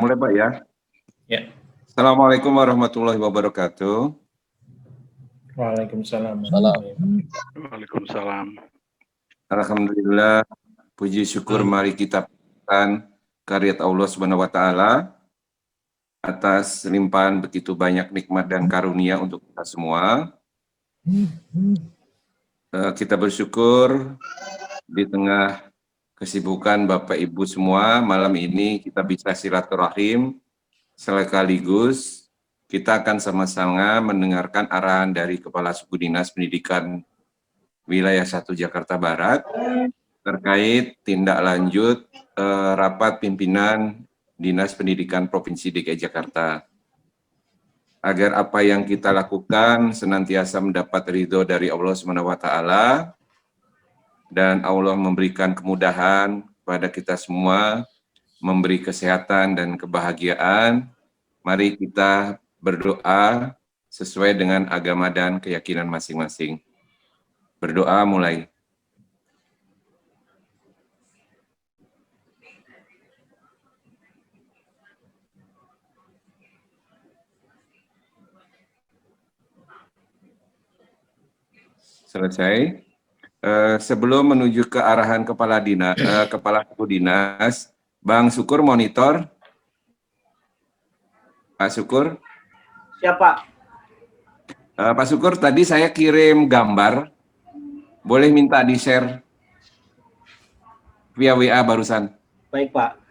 mulai Pak ya. Ya. Assalamualaikum warahmatullahi wabarakatuh. Waalaikumsalam. Waalaikumsalam. Alhamdulillah, puji syukur mari kita panjatkan karyat Allah Subhanahu wa taala atas limpahan begitu banyak nikmat dan karunia untuk kita semua. Kita bersyukur di tengah kesibukan Bapak Ibu semua, malam ini kita bisa silaturahim sekaligus kita akan sama-sama mendengarkan arahan dari Kepala Suku Dinas Pendidikan Wilayah 1 Jakarta Barat terkait tindak lanjut rapat pimpinan Dinas Pendidikan Provinsi DKI Jakarta. Agar apa yang kita lakukan senantiasa mendapat ridho dari Allah SWT dan Allah memberikan kemudahan kepada kita semua, memberi kesehatan dan kebahagiaan. Mari kita berdoa sesuai dengan agama dan keyakinan masing-masing. Berdoa mulai. Selesai. Sebelum menuju ke arahan kepala suku dinas, Bang Syukur monitor. Pak Syukur. Siapa? Pak Syukur, tadi saya kirim gambar. Boleh minta di-share via WA barusan. Baik, Pak.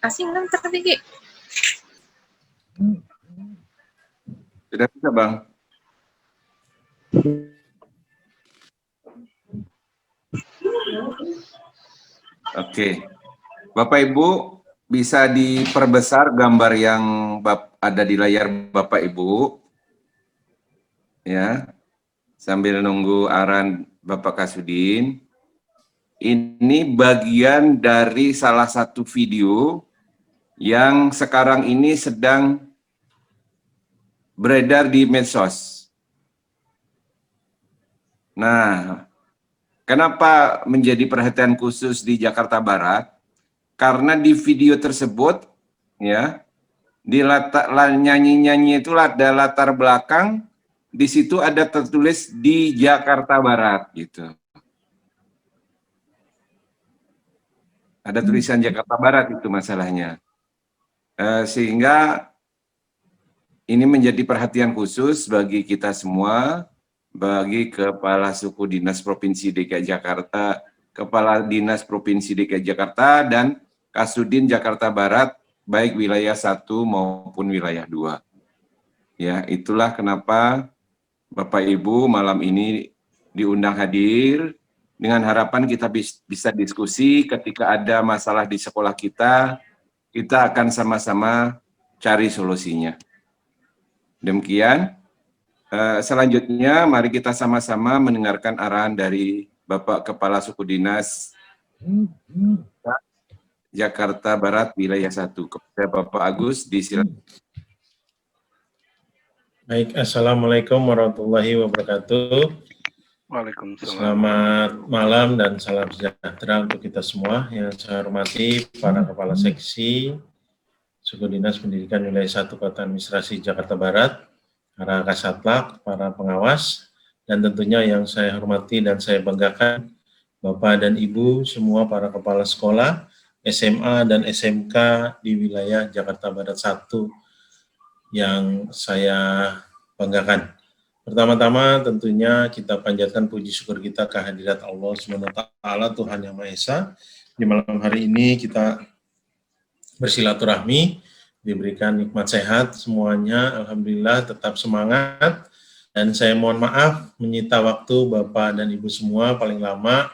Kasih enam tadi. Sudah bisa, Bang? Oke. Bapak Ibu bisa diperbesar gambar yang ada di layar Bapak Ibu. Ya. Sambil nunggu arahan Bapak Kasudin. Ini bagian dari salah satu video yang sekarang ini sedang beredar di medsos. Nah, kenapa menjadi perhatian khusus di Jakarta Barat? Karena di video tersebut, ya, di nyanyi-nyanyi itu ada latar belakang, di situ ada tertulis di Jakarta Barat, gitu. Ada tulisan Jakarta Barat itu masalahnya. Sehingga ini menjadi perhatian khusus bagi kita semua, bagi Kepala Suku Dinas Provinsi DKI Jakarta, Kepala Dinas Provinsi DKI Jakarta, dan Kasudin Jakarta Barat, baik wilayah 1 maupun wilayah 2. Ya, itulah kenapa Bapak Ibu malam ini diundang hadir, dengan harapan kita bisa diskusi ketika ada masalah di sekolah kita akan sama-sama cari solusinya. Demikian. Selanjutnya, mari kita sama-sama mendengarkan arahan dari Bapak Kepala Suku Dinas Jakarta Barat Wilayah 1. Kepada Bapak Agus, disilakan. Baik, Assalamualaikum warahmatullahi wabarakatuh. Waalaikumsalam. Selamat malam dan salam sejahtera untuk kita semua. Yang saya hormati para Kepala Seksi Suku Dinas Pendidikan Wilayah 1 Kota Administrasi Jakarta Barat, para Kasatlak, para pengawas, dan tentunya yang saya hormati dan saya banggakan Bapak dan Ibu semua para kepala sekolah, SMA dan SMK di wilayah Jakarta Barat 1 yang saya banggakan. Pertama-tama tentunya kita panjatkan puji syukur kita kehadirat Allah SWT, Tuhan Yang Maha Esa. Di malam hari ini kita bersilaturahmi, diberikan nikmat sehat semuanya, alhamdulillah tetap semangat Dan saya mohon maaf menyita waktu Bapak dan Ibu semua paling lama,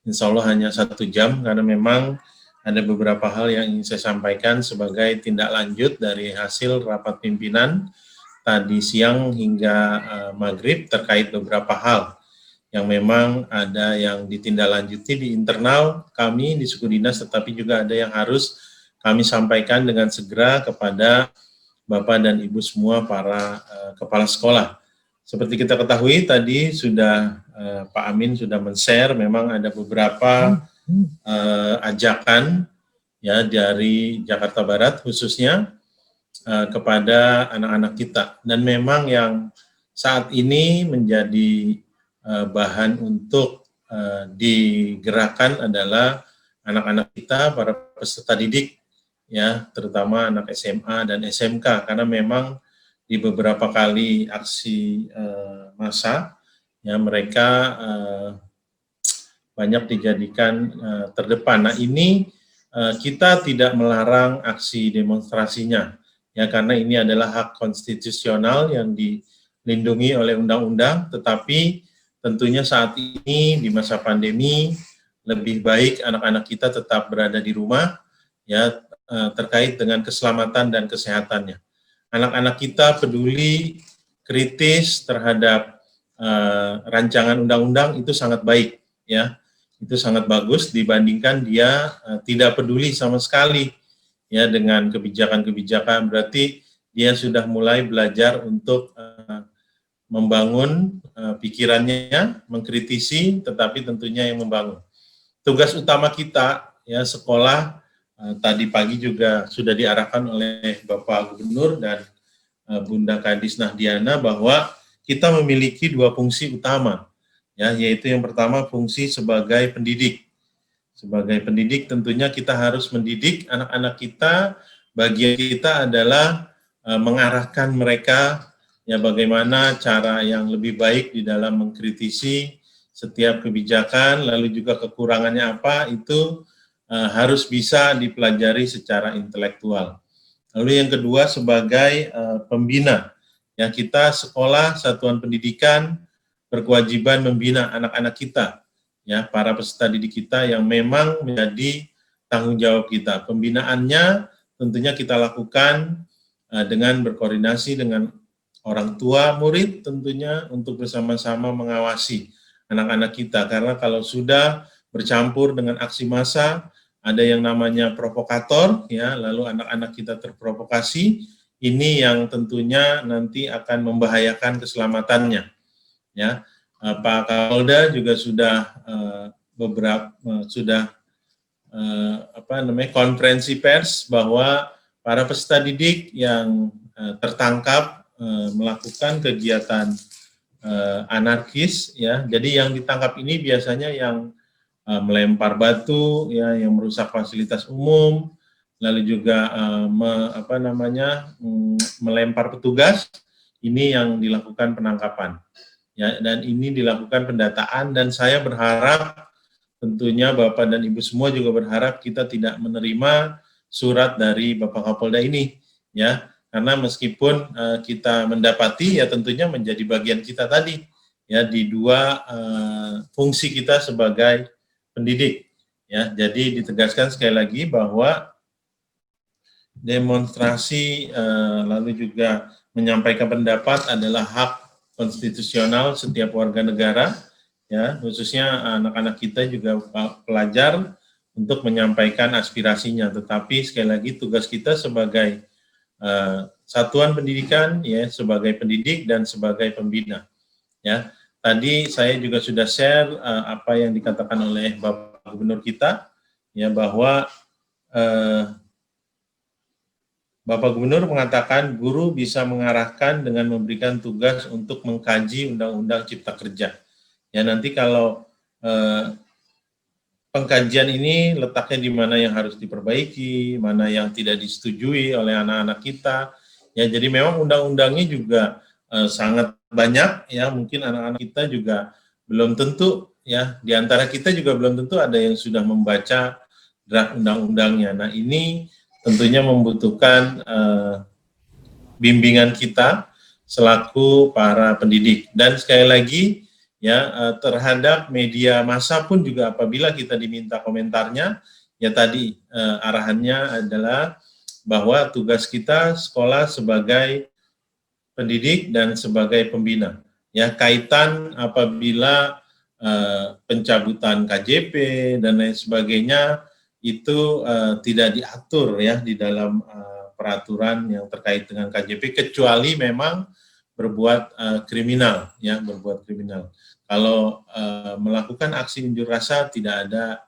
insya Allah hanya 1 jam, karena memang ada beberapa hal yang ingin saya sampaikan sebagai tindak lanjut dari hasil rapat pimpinan tadi siang hingga maghrib terkait beberapa hal yang memang ada yang ditindaklanjuti di internal kami di suku dinas, tetapi juga ada yang harus kami sampaikan dengan segera kepada Bapak dan Ibu semua para kepala sekolah. Seperti kita ketahui tadi sudah Pak Amin sudah men-share, memang ada beberapa ajakan ya dari Jakarta Barat khususnya kepada anak-anak kita, dan memang yang saat ini menjadi bahan untuk digerakkan adalah anak-anak kita, para peserta didik ya, terutama anak SMA dan SMK, karena memang di beberapa kali aksi massa ya mereka banyak dijadikan terdepan. Nah ini kita tidak melarang aksi demonstrasinya ya, karena ini adalah hak konstitusional yang dilindungi oleh undang-undang, tetapi tentunya saat ini di masa pandemi lebih baik anak-anak kita tetap berada di rumah ya, terkait dengan keselamatan dan kesehatannya. Anak-anak kita peduli, kritis terhadap rancangan undang-undang, itu sangat baik ya, itu sangat bagus dibandingkan dia tidak peduli sama sekali ya dengan kebijakan-kebijakan. Berarti dia sudah mulai belajar untuk membangun pikirannya, mengkritisi, tetapi tentunya yang membangun. Tugas utama kita ya sekolah, tadi pagi juga sudah diarahkan oleh Bapak Gubernur dan Bunda Kadis Nahdiana bahwa kita memiliki 2 fungsi utama, ya, yaitu yang pertama fungsi sebagai pendidik. Sebagai pendidik tentunya kita harus mendidik anak-anak kita, bagian kita adalah mengarahkan mereka ya bagaimana cara yang lebih baik di dalam mengkritisi setiap kebijakan, lalu juga kekurangannya apa, itu harus bisa dipelajari secara intelektual. Lalu yang kedua sebagai pembina, ya kita sekolah satuan pendidikan berkewajiban membina anak-anak kita, ya para peserta didik kita yang memang menjadi tanggung jawab kita. Pembinaannya tentunya kita lakukan dengan berkoordinasi dengan orang tua murid tentunya untuk bersama-sama mengawasi anak-anak kita, karena kalau sudah bercampur dengan aksi massa, ada yang namanya provokator, ya, lalu anak-anak kita terprovokasi, ini yang tentunya nanti akan membahayakan keselamatannya. Ya, Pak Kapolda juga sudah konferensi pers bahwa para peserta didik yang tertangkap melakukan kegiatan anarkis, ya, jadi yang ditangkap ini biasanya yang melempar batu, ya, yang merusak fasilitas umum, lalu juga melempar petugas, ini yang dilakukan penangkapan, ya, dan ini dilakukan pendataan, dan saya berharap tentunya Bapak dan Ibu semua juga berharap kita tidak menerima surat dari Bapak Kapolda ini, ya, karena meskipun kita mendapati, ya tentunya menjadi bagian kita tadi, ya, di 2 fungsi kita sebagai pendidik, ya. Jadi ditegaskan sekali lagi bahwa demonstrasi lalu juga menyampaikan pendapat adalah hak konstitusional setiap warga negara, ya, khususnya anak-anak kita juga pelajar untuk menyampaikan aspirasinya. Tetapi sekali lagi tugas kita sebagai satuan pendidikan, ya, sebagai pendidik dan sebagai pembina, ya. Tadi saya juga sudah share apa yang dikatakan oleh Bapak Gubernur kita, ya, bahwa Bapak Gubernur mengatakan guru bisa mengarahkan dengan memberikan tugas untuk mengkaji Undang-Undang Cipta Kerja. Ya, nanti kalau pengkajian ini letaknya di mana yang harus diperbaiki, mana yang tidak disetujui oleh anak-anak kita. Ya, jadi memang undang-undangnya juga sangat banyak, ya, mungkin anak-anak kita juga belum tentu, ya, di antara kita juga belum tentu ada yang sudah membaca draft undang-undangnya. Nah, ini tentunya membutuhkan bimbingan kita selaku para pendidik. Dan sekali lagi ya, terhadap media massa pun juga apabila kita diminta komentarnya, ya tadi arahannya adalah bahwa tugas kita sekolah sebagai pendidik dan sebagai pembina. Ya, kaitan apabila pencabutan KJP dan lain sebagainya itu tidak diatur ya di dalam peraturan yang terkait dengan KJP, kecuali memang berbuat kriminal ya, berbuat kriminal. Kalau melakukan aksi unjuk rasa tidak ada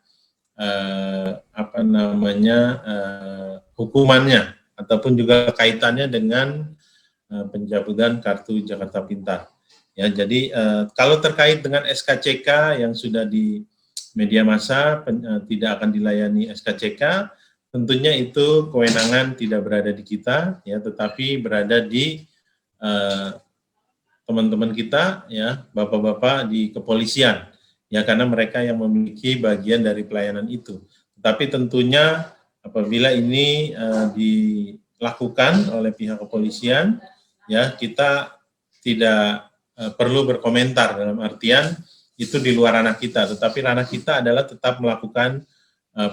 hukumannya ataupun juga kaitannya dengan pencabutan kartu Jakarta Pintar. Ya, jadi kalau terkait dengan SKCK yang sudah di media massa tidak akan dilayani SKCK, tentunya itu kewenangan tidak berada di kita, ya, tetapi berada di teman-teman kita, ya, bapak-bapak di kepolisian, ya, karena mereka yang memiliki bagian dari pelayanan itu. Tetapi tentunya apabila ini dilakukan oleh pihak kepolisian, ya, kita tidak perlu berkomentar, dalam artian itu di luar ranah kita, tetapi ranah kita adalah tetap melakukan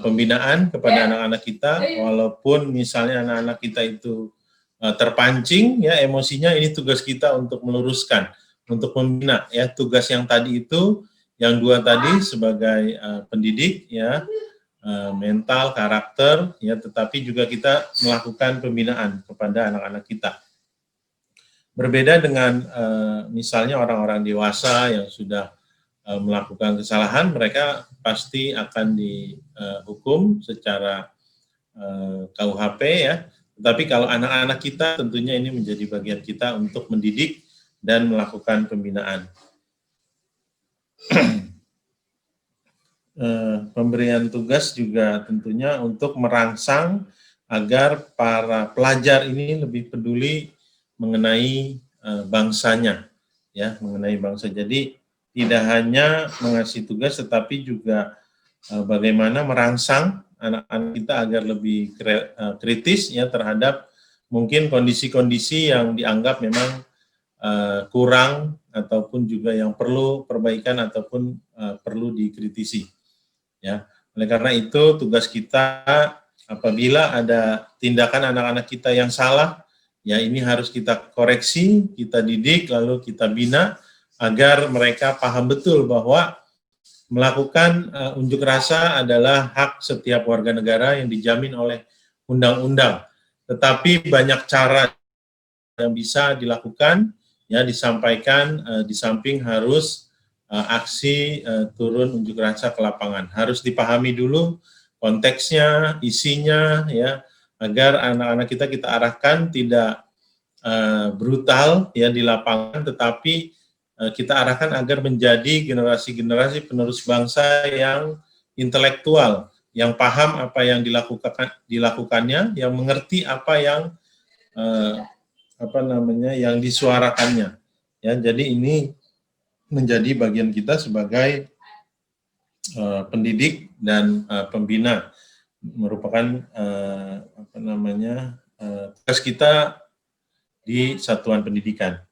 pembinaan kepada anak-anak kita, walaupun misalnya anak-anak kita itu terpancing ya emosinya, ini tugas kita untuk meluruskan, untuk membina ya. Tugas yang tadi itu, yang dua tadi sebagai pendidik ya, mental, karakter ya, tetapi juga kita melakukan pembinaan kepada anak-anak kita. Berbeda dengan misalnya orang-orang dewasa yang sudah melakukan kesalahan, mereka pasti akan dihukum secara KUHP ya. Tetapi kalau anak-anak kita, tentunya ini menjadi bagian kita untuk mendidik dan melakukan pembinaan. Pemberian tugas juga tentunya untuk merangsang agar para pelajar ini lebih peduli mengenai bangsanya, ya, mengenai bangsa. Jadi tidak hanya mengasih tugas, tetapi juga bagaimana merangsang anak-anak kita agar lebih kritis ya terhadap mungkin kondisi-kondisi yang dianggap memang kurang ataupun juga yang perlu perbaikan ataupun perlu dikritisi. Ya, oleh karena itu tugas kita apabila ada tindakan anak-anak kita yang salah, ya ini harus kita koreksi, kita didik, lalu kita bina agar mereka paham betul bahwa melakukan unjuk rasa adalah hak setiap warga negara yang dijamin oleh undang-undang. Tetapi banyak cara yang bisa dilakukan, ya disampaikan di samping harus aksi turun unjuk rasa ke lapangan. Harus dipahami dulu konteksnya, isinya, ya, agar anak-anak kita arahkan tidak brutal ya di lapangan, tetapi kita arahkan agar menjadi generasi-generasi penerus bangsa yang intelektual, yang paham apa yang dilakukannya, yang mengerti apa yang yang disuarakannya. Ya, jadi ini menjadi bagian kita sebagai pendidik dan pembina, merupakan tugas kita di satuan pendidikan.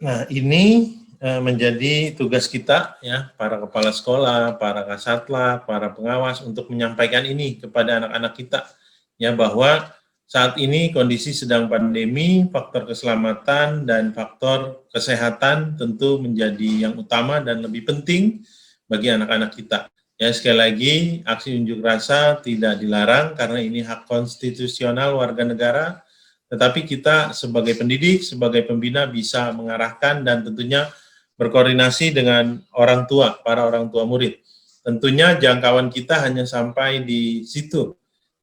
Nah, ini menjadi tugas kita ya, para kepala sekolah, para kasatlah, para pengawas untuk menyampaikan ini kepada anak-anak kita ya, bahwa saat ini kondisi sedang pandemi, faktor keselamatan dan faktor kesehatan tentu menjadi yang utama dan lebih penting bagi anak-anak kita. Ya, sekali lagi, aksi unjuk rasa tidak dilarang karena ini hak konstitusional warga negara, tetapi kita sebagai pendidik, sebagai pembina bisa mengarahkan dan tentunya berkoordinasi dengan orang tua, para orang tua murid. Tentunya jangkauan kita hanya sampai di situ,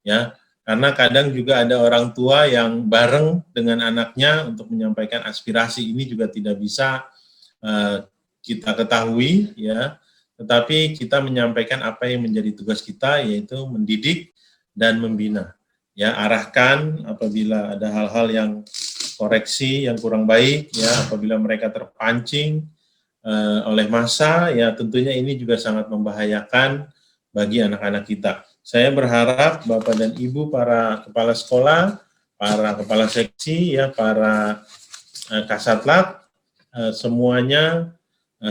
ya, karena kadang juga ada orang tua yang bareng dengan anaknya untuk menyampaikan aspirasi. Ini juga tidak bisa kita ketahui, ya. Tetapi kita menyampaikan apa yang menjadi tugas kita, yaitu mendidik dan membina. Ya, arahkan apabila ada hal-hal yang koreksi yang kurang baik, ya, apabila mereka terpancing oleh massa, ya tentunya ini juga sangat membahayakan bagi anak-anak kita. Saya berharap Bapak dan Ibu para kepala sekolah para kepala seksi, ya, para Kasatlat, semuanya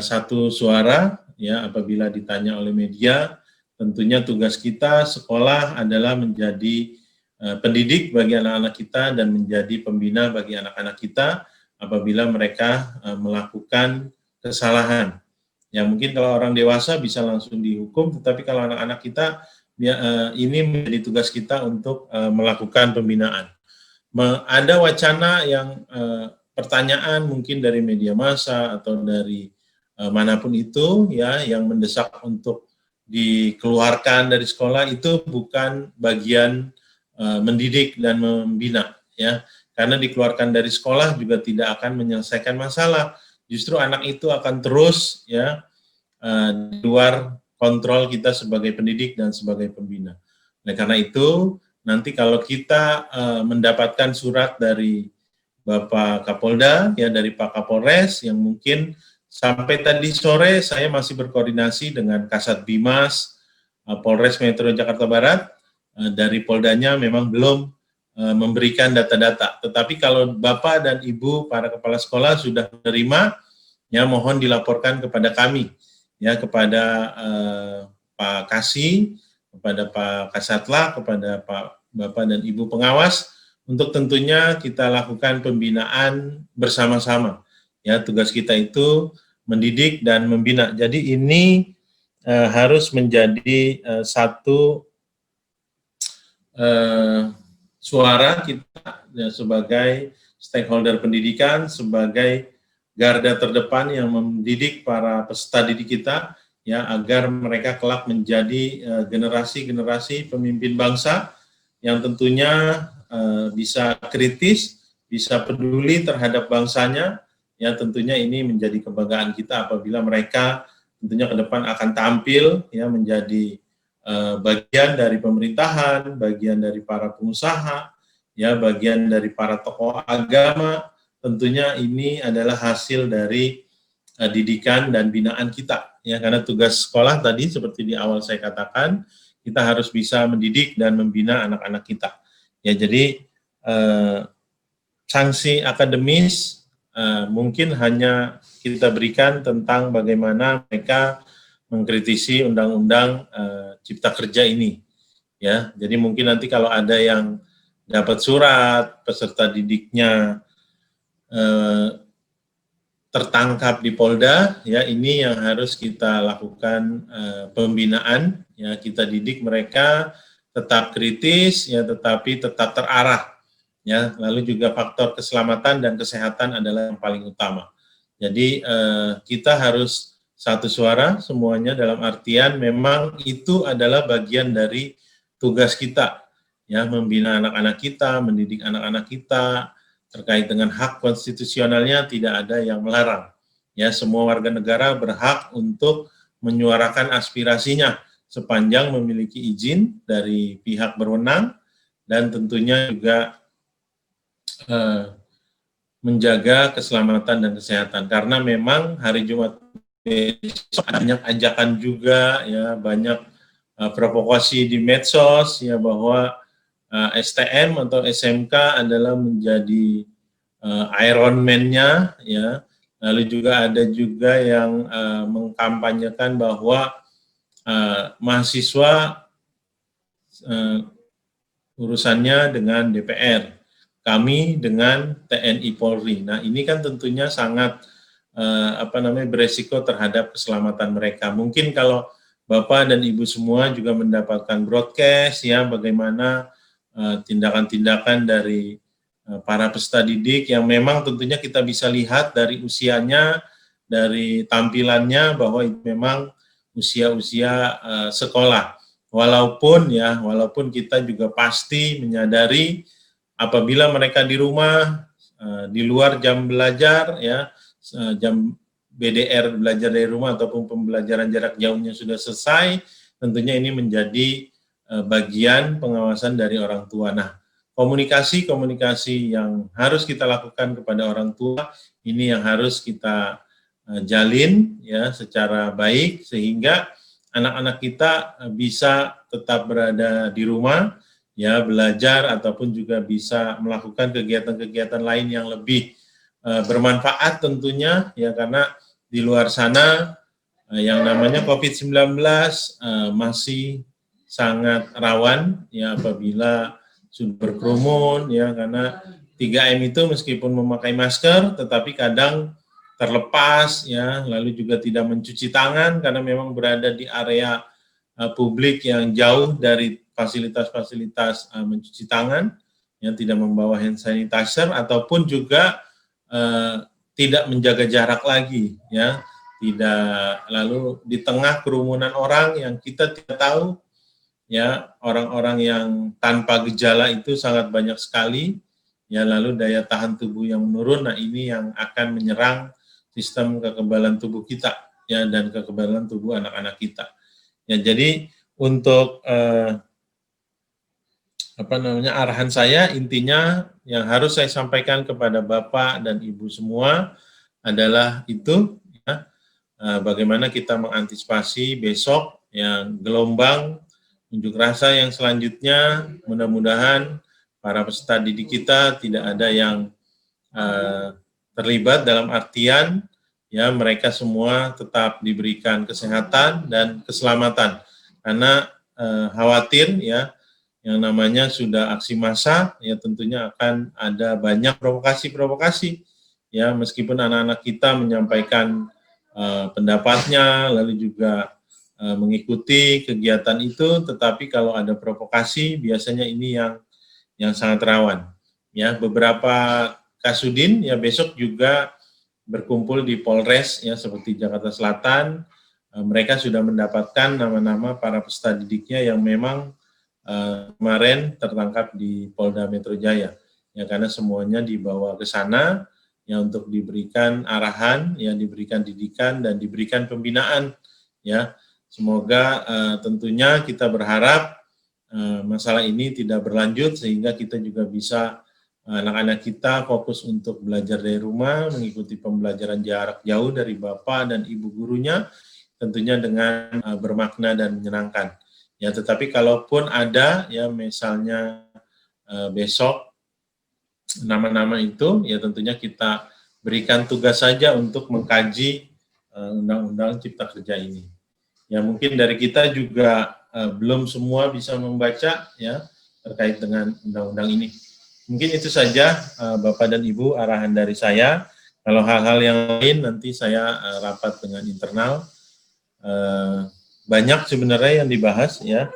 satu suara, ya, apabila ditanya oleh media. Tentunya tugas kita sekolah adalah menjadi pendidik bagi anak-anak kita dan menjadi pembina bagi anak-anak kita apabila mereka melakukan kesalahan. Ya, mungkin kalau orang dewasa bisa langsung dihukum, tetapi kalau anak-anak kita, ini menjadi tugas kita untuk melakukan pembinaan. Ada wacana yang pertanyaan mungkin dari media massa atau dari manapun itu, ya, yang mendesak untuk dikeluarkan dari sekolah, itu bukan bagian mendidik dan membina, ya, karena dikeluarkan dari sekolah juga tidak akan menyelesaikan masalah. Justru anak itu akan terus, ya, di luar kontrol kita sebagai pendidik dan sebagai pembina. Nah, karena itu nanti kalau kita mendapatkan surat dari Bapak Kapolda, ya, dari Pak Kapolres, yang mungkin sampai tadi sore saya masih berkoordinasi dengan Kasat Bimas Polres Metro Jakarta Barat. Dari Poldanya memang belum memberikan data-data. Tetapi kalau Bapak dan Ibu para kepala sekolah sudah menerima, ya, mohon dilaporkan kepada kami, ya, kepada Pak Kasih, kepada Pak Kasatla, kepada Bapak dan Ibu pengawas, untuk tentunya kita lakukan pembinaan bersama-sama. Ya, tugas kita itu mendidik dan membina. Jadi ini harus menjadi satu suara kita, ya, sebagai stakeholder pendidikan, sebagai garda terdepan yang mendidik para peserta didik kita, ya, agar mereka kelak menjadi generasi-generasi pemimpin bangsa yang tentunya bisa kritis, bisa peduli terhadap bangsanya. Ya, tentunya ini menjadi kebanggaan kita apabila mereka tentunya ke depan akan tampil, ya, menjadi bagian dari pemerintahan, bagian dari para pengusaha, ya, bagian dari para tokoh agama. Tentunya ini adalah hasil dari didikan dan binaan kita, ya, karena tugas sekolah tadi seperti di awal saya katakan, kita harus bisa mendidik dan membina anak-anak kita. Ya, jadi sanksi akademis mungkin hanya kita berikan tentang bagaimana mereka mengkritisi undang-undang Cipta Kerja ini, ya. Jadi mungkin nanti kalau ada yang dapat surat peserta didiknya tertangkap di Polda, ya, ini yang harus kita lakukan pembinaan, ya, kita didik mereka tetap kritis, ya, tetapi tetap terarah, ya. Lalu juga faktor keselamatan dan kesehatan adalah yang paling utama. Jadi kita harus satu suara semuanya, dalam artian memang itu adalah bagian dari tugas kita, ya, membina anak-anak kita, mendidik anak-anak kita. Terkait dengan hak konstitusionalnya tidak ada yang melarang, ya, semua warga negara berhak untuk menyuarakan aspirasinya sepanjang memiliki izin dari pihak berwenang dan tentunya juga menjaga keselamatan dan kesehatan, karena memang hari Jumat banyak ajakan juga, ya, banyak provokasi di medsos, ya, bahwa STM atau SMK adalah menjadi Iron Man-nya, ya. Lalu juga ada juga yang mengkampanyekan bahwa mahasiswa urusannya dengan DPR, kami dengan TNI Polri. Nah, ini kan tentunya sangat beresiko terhadap keselamatan mereka. Mungkin kalau Bapak dan Ibu semua juga mendapatkan broadcast, ya, bagaimana tindakan-tindakan dari para peserta didik yang memang tentunya kita bisa lihat dari usianya, dari tampilannya, bahwa itu memang usia-usia sekolah. Walaupun kita juga pasti menyadari apabila mereka di rumah, di luar jam belajar, ya, jam BDR, belajar dari rumah, ataupun pembelajaran jarak jauhnya sudah selesai, tentunya ini menjadi bagian pengawasan dari orang tua. Nah, komunikasi yang harus kita lakukan kepada orang tua, ini yang harus kita jalin, ya, secara baik, sehingga anak-anak kita bisa tetap berada di rumah, ya belajar ataupun juga bisa melakukan kegiatan-kegiatan lain yang lebih bermanfaat tentunya, ya karena di luar sana yang namanya COVID-19 masih sangat rawan ya apabila sudah berkerumun, ya karena 3M itu meskipun memakai masker tetapi kadang terlepas, ya lalu juga tidak mencuci tangan karena memang berada di area publik yang jauh dari fasilitas-fasilitas mencuci tangan, yang tidak membawa hand sanitizer ataupun juga tidak menjaga jarak lagi, ya tidak, lalu di tengah kerumunan orang yang kita tidak tahu, ya orang-orang yang tanpa gejala itu sangat banyak sekali, ya lalu daya tahan tubuh yang menurun. Nah ini yang akan menyerang sistem kekebalan tubuh kita, ya dan kekebalan tubuh anak-anak kita. Ya jadi untuk arahan saya intinya yang harus saya sampaikan kepada Bapak dan Ibu semua adalah itu, ya, bagaimana kita mengantisipasi besok yang gelombang unjuk rasa yang selanjutnya. Mudah-mudahan para peserta didik kita tidak ada yang terlibat dalam artian, ya mereka semua tetap diberikan kesehatan dan keselamatan, karena khawatir ya yang namanya sudah aksi massa, ya tentunya akan ada banyak provokasi-provokasi, ya meskipun anak-anak kita menyampaikan pendapatnya lalu juga mengikuti kegiatan itu, tetapi kalau ada provokasi biasanya ini yang sangat rawan. Ya beberapa Kasudin ya besok juga berkumpul di Polres, ya seperti Jakarta Selatan, mereka sudah mendapatkan nama-nama para peserta didiknya yang memang kemarin tertangkap di Polda Metro Jaya, ya karena semuanya dibawa ke sana ya untuk diberikan arahan, ya diberikan didikan dan diberikan pembinaan, ya semoga tentunya kita berharap masalah ini tidak berlanjut sehingga kita juga bisa anak-anak kita fokus untuk belajar dari rumah, mengikuti pembelajaran jarak jauh dari Bapak dan Ibu gurunya, tentunya dengan bermakna dan menyenangkan. Ya, tetapi kalaupun ada ya misalnya besok nama-nama itu, ya tentunya kita berikan tugas saja untuk mengkaji Undang-Undang Cipta Kerja ini. Ya mungkin dari kita juga belum semua bisa membaca ya terkait dengan undang-undang ini. Mungkin itu saja Bapak dan Ibu arahan dari saya. Kalau hal-hal yang lain nanti saya rapat dengan internal. Banyak sebenarnya yang dibahas ya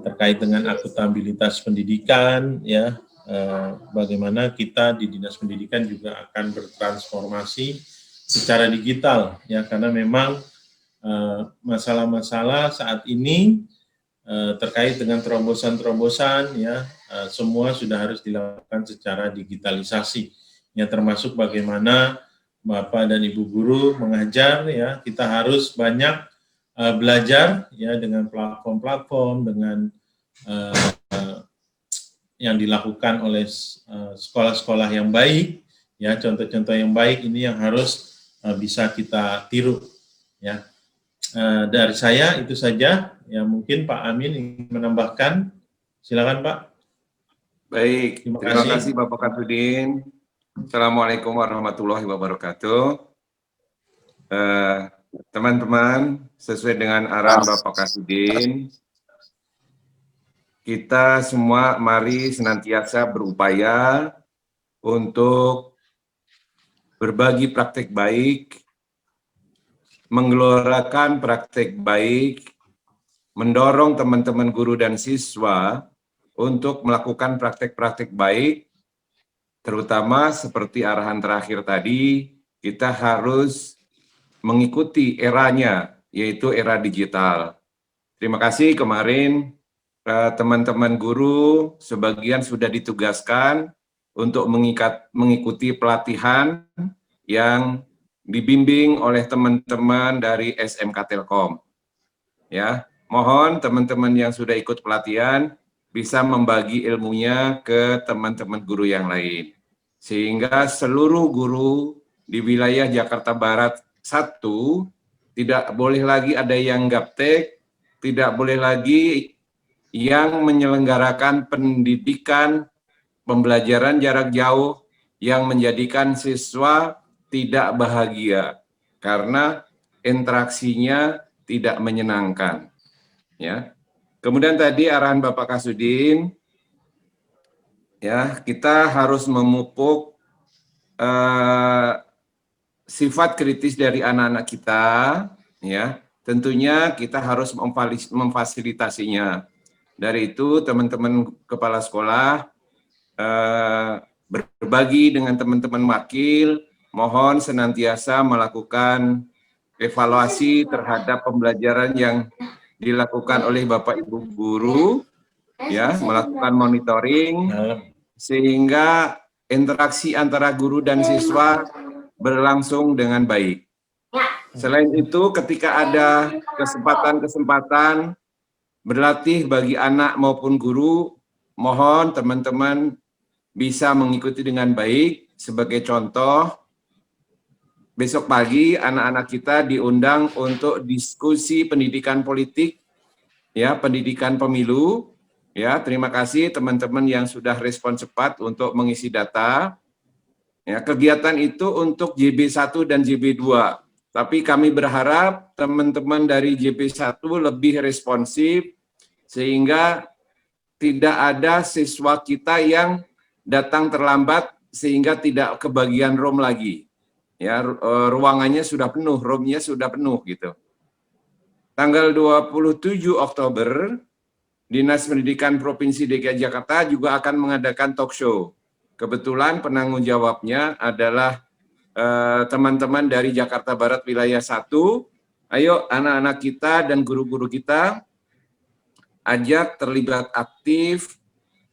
terkait dengan akuntabilitas pendidikan, ya bagaimana kita di Dinas Pendidikan juga akan bertransformasi secara digital, ya karena memang masalah-masalah saat ini terkait dengan terobosan-terobosan, ya semua sudah harus dilakukan secara digitalisasi, ya termasuk bagaimana Bapak dan Ibu guru mengajar, ya kita harus banyak belajar ya dengan platform-platform, dengan yang dilakukan oleh sekolah-sekolah yang baik, ya contoh-contoh yang baik ini yang harus bisa kita tiru, ya. Dari saya itu saja, ya mungkin Pak Amin ingin menambahkan, silakan Pak. Baik, terima kasih Bapak Kasudin. Assalamualaikum warahmatullahi wabarakatuh. Teman-teman, sesuai dengan arahan Bapak Kasudin, kita semua mari senantiasa berupaya untuk berbagi praktek baik, menggelorakan praktek baik, mendorong teman-teman guru dan siswa untuk melakukan praktek-praktek baik, terutama seperti arahan terakhir tadi, kita harus mengikuti eranya, yaitu era digital. Terima kasih kemarin teman-teman guru sebagian sudah ditugaskan untuk mengikuti pelatihan yang dibimbing oleh teman-teman dari SMK Telkom. Ya, mohon teman-teman yang sudah ikut pelatihan bisa membagi ilmunya ke teman-teman guru yang lain, sehingga seluruh guru di wilayah Jakarta Barat 1 tidak boleh lagi ada yang gaptek, tidak boleh lagi yang menyelenggarakan pendidikan pembelajaran jarak jauh yang menjadikan siswa tidak bahagia karena interaksinya tidak menyenangkan. Ya. Kemudian tadi arahan Bapak Kasudin, ya, kita harus memupuk sifat kritis dari anak-anak kita, ya. Tentunya kita harus memfasilitasinya. Dari itu teman-teman kepala sekolah berbagi dengan teman-teman wakil, mohon senantiasa melakukan evaluasi terhadap pembelajaran yang dilakukan oleh Bapak Ibu guru, ya, melakukan monitoring sehingga interaksi antara guru dan siswa berlangsung dengan baik. Selain itu, ketika ada kesempatan-kesempatan berlatih bagi anak maupun guru, mohon teman-teman bisa mengikuti dengan baik. Sebagai contoh, besok pagi anak-anak kita diundang untuk diskusi pendidikan politik, ya, pendidikan pemilu. Ya, terima kasih teman-teman yang sudah respon cepat untuk mengisi data. Ya, kegiatan itu untuk JB1 dan JB2. Tapi kami berharap teman-teman dari JB1 lebih responsif sehingga tidak ada siswa kita yang datang terlambat sehingga tidak kebagian room lagi. Ya, ruangannya sudah penuh, roomnya sudah penuh gitu. Tanggal 27 Oktober, Dinas Pendidikan Provinsi DKI Jakarta juga akan mengadakan talk show. Kebetulan penanggung jawabnya adalah teman-teman dari Jakarta Barat Wilayah 1. Ayo anak-anak kita dan guru-guru kita ajak terlibat aktif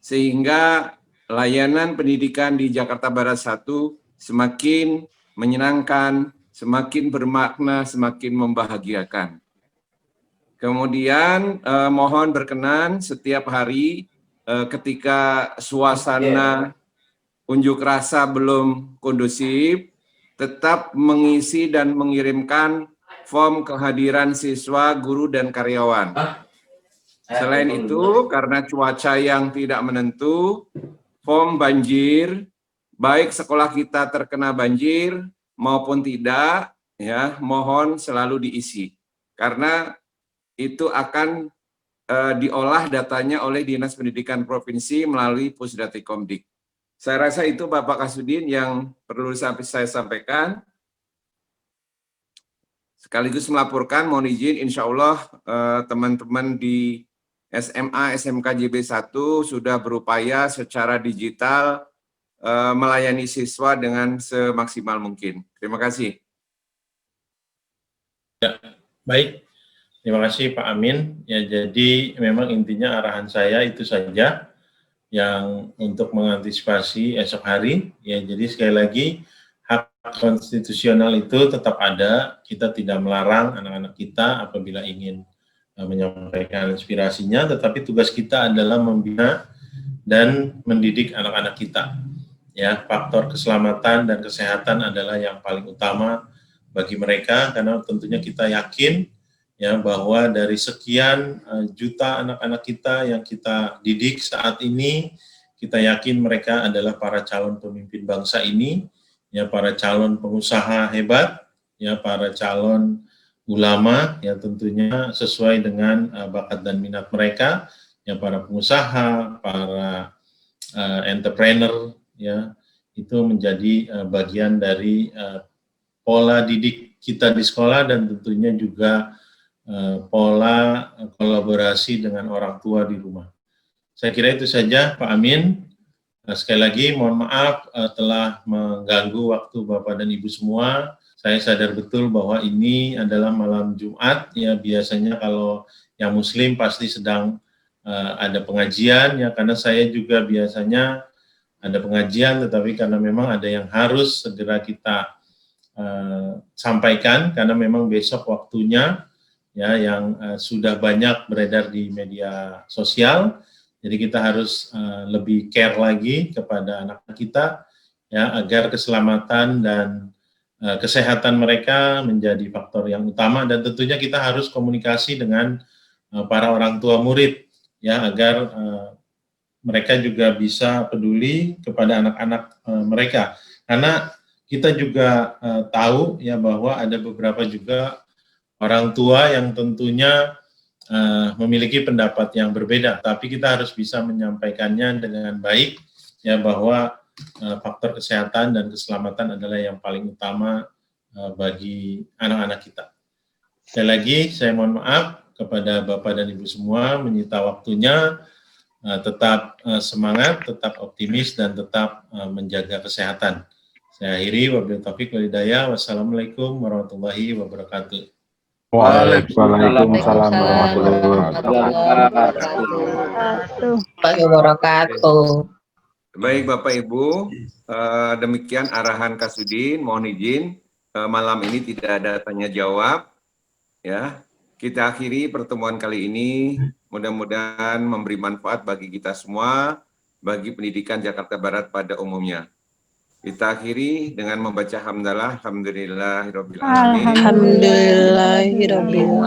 sehingga layanan pendidikan di Jakarta Barat 1 semakin menyenangkan, semakin bermakna, semakin membahagiakan. Kemudian mohon berkenan setiap hari ketika suasana unjuk rasa belum kondusif, tetap mengisi dan mengirimkan form kehadiran siswa, guru, dan karyawan. Selain itu, karena cuaca yang tidak menentu, form banjir, baik sekolah kita terkena banjir maupun tidak, ya, mohon selalu diisi. Karena itu akan diolah datanya oleh Dinas Pendidikan Provinsi melalui Pusdatikkomdik. Saya rasa itu Bapak Kasudin yang perlu saya sampaikan. Sekaligus melaporkan, mohon izin, insya Allah teman-teman di SMA, SMK JB1 sudah berupaya secara digital melayani siswa dengan semaksimal mungkin. Terima kasih. Ya, baik. Terima kasih Pak Amin. Ya, jadi memang intinya arahan saya itu saja yang untuk mengantisipasi esok hari. Ya, jadi sekali lagi hak konstitusional itu tetap ada. Kita tidak melarang anak-anak kita apabila ingin menyampaikan aspirasinya, tetapi tugas kita adalah membina dan mendidik anak-anak kita. Ya, faktor keselamatan dan kesehatan adalah yang paling utama bagi mereka, karena tentunya kita yakin ya bahwa dari sekian juta anak-anak kita yang kita didik saat ini, kita yakin mereka adalah para calon pemimpin bangsa ini, ya, para calon pengusaha hebat, ya, para calon ulama, ya, tentunya sesuai dengan bakat dan minat mereka, ya, para pengusaha, para entrepreneur, ya, itu menjadi bagian dari pola didik kita di sekolah dan tentunya juga pola kolaborasi dengan orang tua di rumah. Saya kira itu saja Pak Amin. Sekali lagi mohon maaf telah mengganggu waktu Bapak dan Ibu semua. Saya sadar betul bahwa ini adalah malam Jumat, ya, biasanya kalau yang Muslim pasti sedang ada pengajian, ya, karena saya juga biasanya ada pengajian, tetapi karena memang ada yang harus segera kita sampaikan, karena memang besok waktunya, ya, yang sudah banyak beredar di media sosial. Jadi kita harus lebih care lagi kepada anak-anak kita, ya, agar keselamatan dan kesehatan mereka menjadi faktor yang utama, dan tentunya kita harus komunikasi dengan para orang tua murid, ya agar mereka juga bisa peduli kepada anak-anak mereka. Karena kita juga tahu ya bahwa ada beberapa juga orang tua yang tentunya memiliki pendapat yang berbeda, tapi kita harus bisa menyampaikannya dengan baik ya bahwa faktor kesehatan dan keselamatan adalah yang paling utama bagi anak-anak kita. Sekali lagi saya mohon maaf kepada Bapak dan Ibu semua menyita waktunya, tetap semangat, tetap optimis dan tetap menjaga kesehatan. Saya akhiri, wabillahi taufiq wal hidayah. Wassalamualaikum warahmatullahi wabarakatuh. Waalaikumsalam warahmatullahi wabarakatuh. Baik Bapak Ibu, demikian arahan Kasudin. Mohon izin malam ini tidak ada tanya jawab. Ya, kita akhiri pertemuan kali ini. Mudah-mudahan memberi manfaat bagi kita semua, bagi pendidikan Jakarta Barat pada umumnya. Kita akhiri dengan membaca hamdalah, alhamdulillahirabbil alamin. Alhamdulillahirabbil alamin.